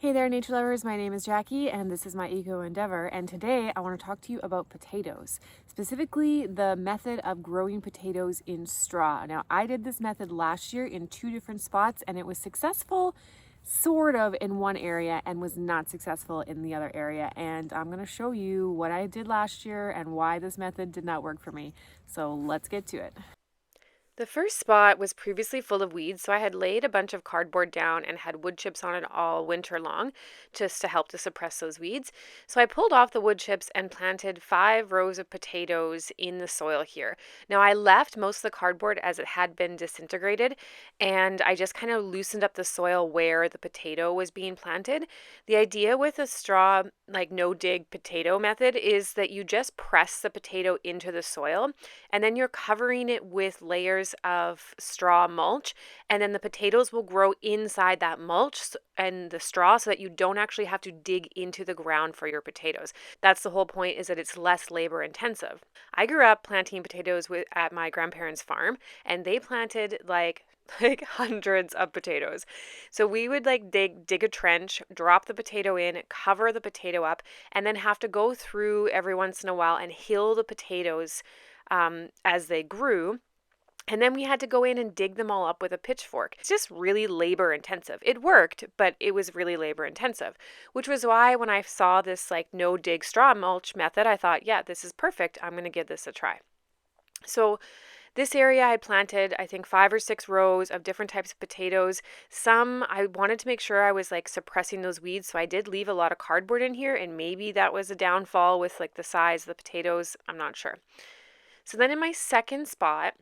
Hey there, nature lovers. My name is Jackie, and this is my eco endeavor. And today I want to talk to you about potatoes, specifically the method of growing potatoes in straw. Now, I did this method last year in 2 different spots, and it was successful sort of in one area and was not successful in the other area. And I'm going to show you what I did last year and why this method did not work for me. So let's get to it. The first spot was previously full of weeds, so I had laid a bunch of cardboard down and had wood chips on it all winter long just to help to suppress those weeds. So I pulled off the wood chips and planted 5 rows of potatoes in the soil here. Now I left most of the cardboard as it had been disintegrated, and I just kind of loosened up the soil where the potato was being planted. The idea with a straw, like no dig potato method, is that you just press the potato into the soil and then you're covering it with layers of straw mulch, and then the potatoes will grow inside that mulch and the straw so that you don't actually have to dig into the ground for your potatoes. That's the whole point, is that it's less labor intensive. I grew up planting potatoes at my grandparents' farm, and they planted like hundreds of potatoes. So we would like dig a trench, drop the potato in, cover the potato up, and then have to go through every once in a while and hill the potatoes as they grew. And then we had to go in and dig them all up with a pitchfork. It's just really labor intensive. It worked, but it was really labor intensive, which was why when I saw this like no dig straw mulch method, I thought, yeah, this is perfect. I'm going to give this a try. So this area I planted, I think 5 or 6 rows of different types of potatoes. Some I wanted to make sure I was like suppressing those weeds, so I did leave a lot of cardboard in here, and maybe that was a downfall with like the size of the potatoes. I'm not sure. So then in my second spot,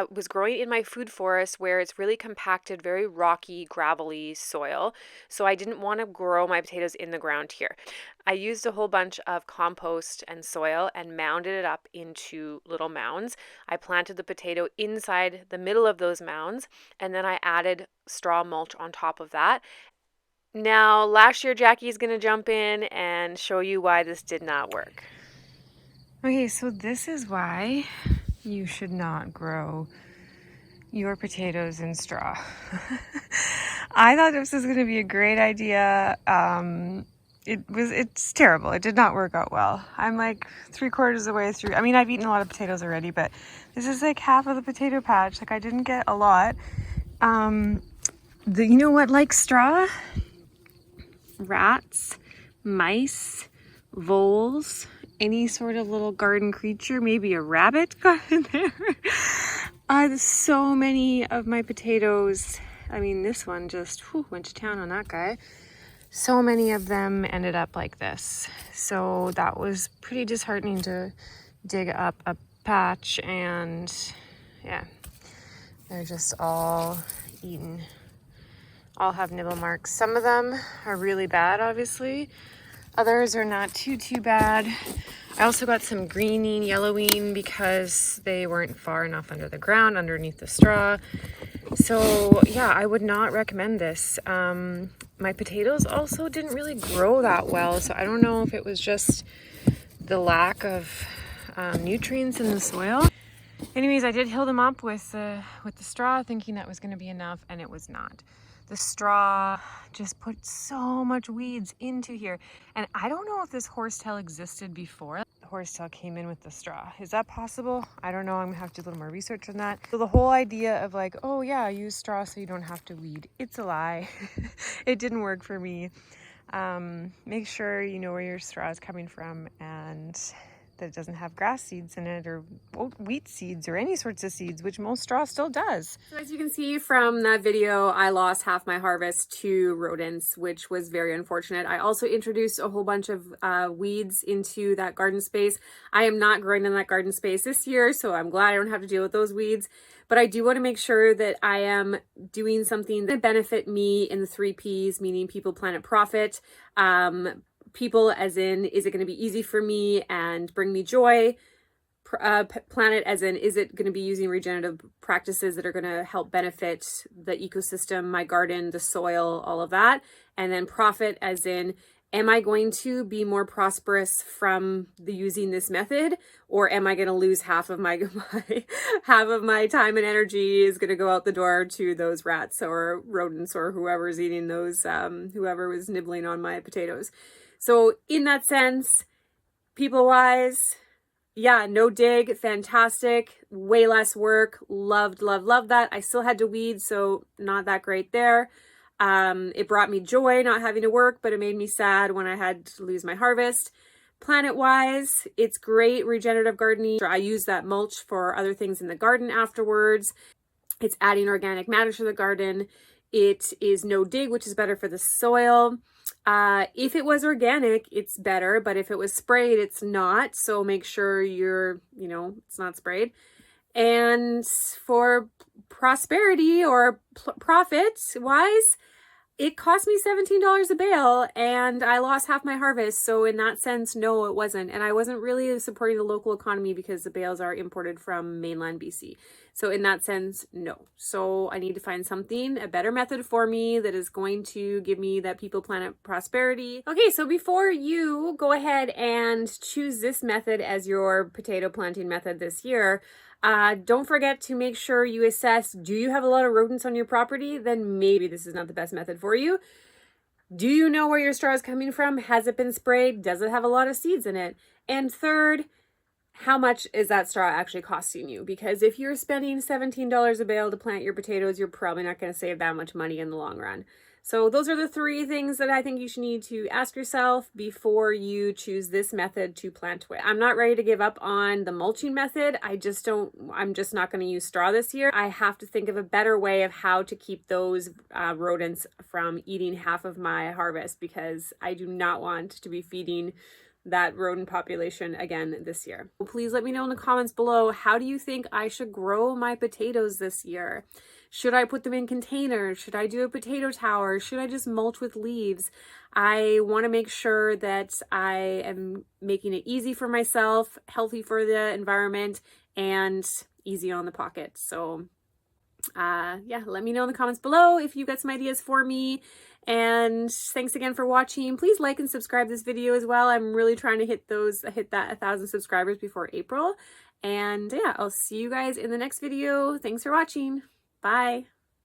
was growing in my food forest where it's really compacted, very rocky, gravelly soil. So I didn't want to grow my potatoes in the ground here. I used a whole bunch of compost and soil and mounded it up into little mounds. I planted the potato inside the middle of those mounds, and then I added straw mulch on top of that. Now, last year, Jackie's going to jump in and show you why this did not work. Okay, so this is why you should not grow your potatoes in straw. I thought this was going to be a great idea. It's terrible. It did not work out well. I'm like 3/4 of the way through. I mean, I've eaten a lot of potatoes already, but this is like half of the potato patch. Like I didn't get a lot. You know what, like straw? Rats, mice, voles, any sort of little garden creature, maybe a rabbit got in there. So many of my potatoes, I mean, this one just went to town on that guy. So many of them ended up like this. So that was pretty disheartening to dig up a patch, and yeah, they're just all eaten. All have nibble marks. Some of them are really bad, obviously. Others are not too bad. I also got some greening, yellowing because they weren't far enough under the ground, underneath the straw. So yeah, I would not recommend this. My potatoes also didn't really grow that well, so I don't know if it was just the lack of nutrients in the soil. Anyways, I did hill them up with the straw, thinking that was going to be enough, and it was not. The straw just put so much weeds into here. And I don't know if this horsetail existed before the horsetail came in with the straw. Is that possible? I don't know. I'm gonna have to do a little more research on that. So the whole idea of like, oh yeah, use straw so you don't have to weed, it's a lie. It didn't work for me. Make sure you know where your straw is coming from and that it doesn't have grass seeds in it or wheat seeds or any sorts of seeds, which most straw still does. So as you can see from that video, I lost half my harvest to rodents, which was very unfortunate. I also introduced a whole bunch of weeds into that garden space. I am not growing in that garden space this year, so I'm glad I don't have to deal with those weeds. But I do want to make sure that I am doing something that benefit me in the 3 Ps, meaning people, planet, profit. People as in, is it going to be easy for me and bring me joy? Planet as in, is it going to be using regenerative practices that are going to help benefit the ecosystem, my garden, the soil, all of that? And then profit as in, Am I going to be more prosperous from using this method, or am I going to lose half of my, half of my time and energy is going to go out the door to those rats or rodents or whoever's eating those, whoever was nibbling on my potatoes. So in that sense, people wise, yeah, no dig, fantastic, way less work, loved, loved, loved that. I still had to weed, so not that great there. It brought me joy not having to work, but it made me sad when I had to lose my harvest. Planet-wise, it's great regenerative gardening. I use that mulch for other things in the garden afterwards. It's adding organic matter to the garden. It is no dig, which is better for the soil. If it was organic, it's better, but if it was sprayed, it's not. So make sure it's not sprayed. And for prosperity or profit wise, it cost me $17 a bale and I lost half my harvest. So in that sense, no, it wasn't. And I wasn't really supporting the local economy because the bales are imported from mainland BC. So in that sense, no. So I need to find something, a better method for me that is going to give me that people, planet, prosperity. Okay, so before you go ahead and choose this method as your potato planting method this year, don't forget to make sure you assess, do you have a lot of rodents on your property? Then maybe this is not the best method for you. Do you know where your straw is coming from? Has it been sprayed? Does it have a lot of seeds in it? And third, how much is that straw actually costing you? Because if you're spending $17 a bale to plant your potatoes, you're probably not going to save that much money in the long run. So those are the three things that I think you should need to ask yourself before you choose this method to plant with. I'm not ready to give up on the mulching method. I'm just not going to use straw this year. I have to think of a better way of how to keep those rodents from eating half of my harvest, because I do not want to be feeding that rodent population again this year. Please let me know in the comments below, how do you think I should grow my potatoes this year? Should I put them in containers? Should I do a potato tower? Should I just mulch with leaves? I want to make sure that I am making it easy for myself, healthy for the environment, and easy on the pocket. So yeah, let me know in the comments below if you got some ideas for me. And thanks again for watching. Please like and subscribe this video as well. I'm really trying to hit that 1,000 subscribers before April. And yeah, I'll see you guys in the next video. Thanks for watching. Bye.